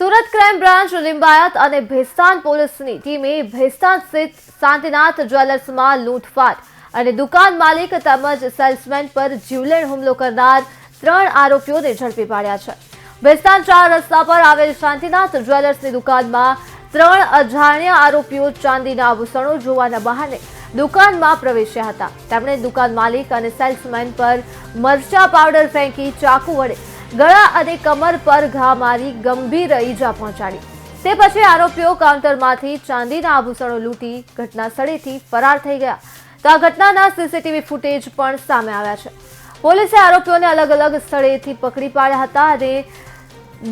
Surat crime branch Limbayat અને ભેસ્તાન પોલીસની ટીમે ભેસ્તાન સ્થિત શાંતિનાથ જ્વેલર્સમાં લૂંટફાટ અને દુકાન માલિક તેમજ સેલ્સમેન પર જીવલેણ હુમલો કરનાર 3 આરોપીઓને ઝડપી પાડ્યા છે। ભેસ્તાન 4 રસ્તા પર આવેલ શાંતિનાથ જ્વેલર્સની દુકાનમાં 3 અજાણ્યા આરોપીઓ ચાંદીના આભૂષણો જોવાના બહાને દુકાનમાં પ્રવેશ્યા હતા। તેમણે દુકાન માલિક અને સેલ્સમેન પર મરચા પાવડર ફેંકી ચાકુ વડે ગળા અને કમર પર ઘા મારી ગંભીર ઈજા પહોંચાડી। તે પછી આરોપીઓ કાઉન્ટરમાંથી ચાંદીના આભૂષણો લૂંટી ઘટના સ્થળેથી ફરાર થઈ ગયા। તો આ ઘટનાના સીસીટીવી ફૂટેજ પણ સામે આવ્યા છે। પોલીસે આરોપીઓને અલગ અલગ સ્થળેથી પકડી પાડ્યા હતા અને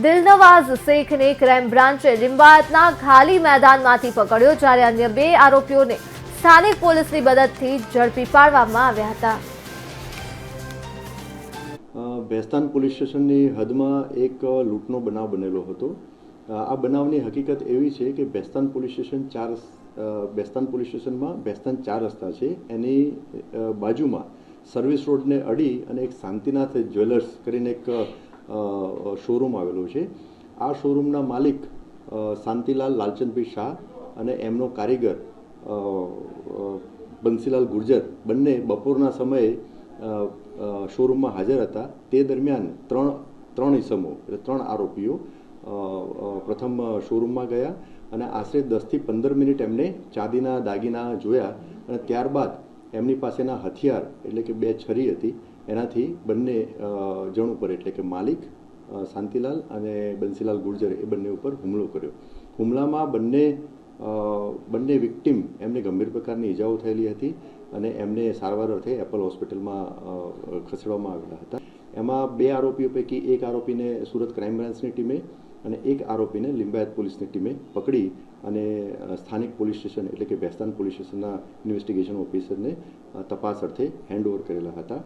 દિલનવાઝ શેખને ક્રાઇમ બ્રાન્ચે લિંબાયતના ખાલી મેદાનમાંથી પકડ્યો, જ્યારે અન્ય 2 આરોપીઓને સ્થાનિક પોલીસની મદદથી ઝડપી પાડવામાં આવ્યા હતા। ભેસ્તાન પોલીસ સ્ટેશનની હદમાં એક લૂંટનો બનાવ બનેલો હતો। આ બનાવની હકીકત એવી છે કે ભેસ્તાન પોલીસ સ્ટેશનમાં ભેસ્તાન 4 રસ્તા છે, એની બાજુમાં સર્વિસ રોડને અડી અને એક શાંતિનાથ જ્વેલર્સ કરીને એક શોરૂમ આવેલો છે। આ શોરૂમના માલિક શાંતિલાલ લાલચંદભાઈ શાહ અને એમનો કારીગર બંસીલાલ ગુર્જર બંને બપોરના સમયે શોરૂમમાં હાજર હતા। તે દરમિયાન ત્રણ ઇસમો એટલે 3 આરોપીઓ પ્રથમ શોરૂમમાં ગયા અને આશરે 10 થી 15 મિનિટ એમને ચાંદીના દાગીના જોયા અને ત્યારબાદ એમની પાસેના હથિયાર એટલે કે 2 છરી હતી, એનાથી બંને જણ ઉપર એટલે કે માલિક શાંતિલાલ અને બંસીલાલ ગુર્જર એ બંને ઉપર હુમલો કર્યો। હુમલામાં બંને વિક્ટિમ એમને ગંભીર પ્રકારની ઈજાઓ થયેલી હતી અને એમને સારવાર અર્થે એપલ હોસ્પિટલમાં ખસેડવામાં આવેલા હતા। એમાં 2 આરોપીઓ પૈકી એક આરોપીને સુરત ક્રાઇમ બ્રાન્ચની ટીમે અને એક આરોપીને લિંબાયત પોલીસની ટીમે પકડી અને સ્થાનિક પોલીસ સ્ટેશન એટલે કે ભેસ્તાન પોલીસ સ્ટેશનના ઇન્વેસ્ટિગેશન ઓફિસરને તપાસ અર્થે હેન્ડઓવર કરેલા હતા।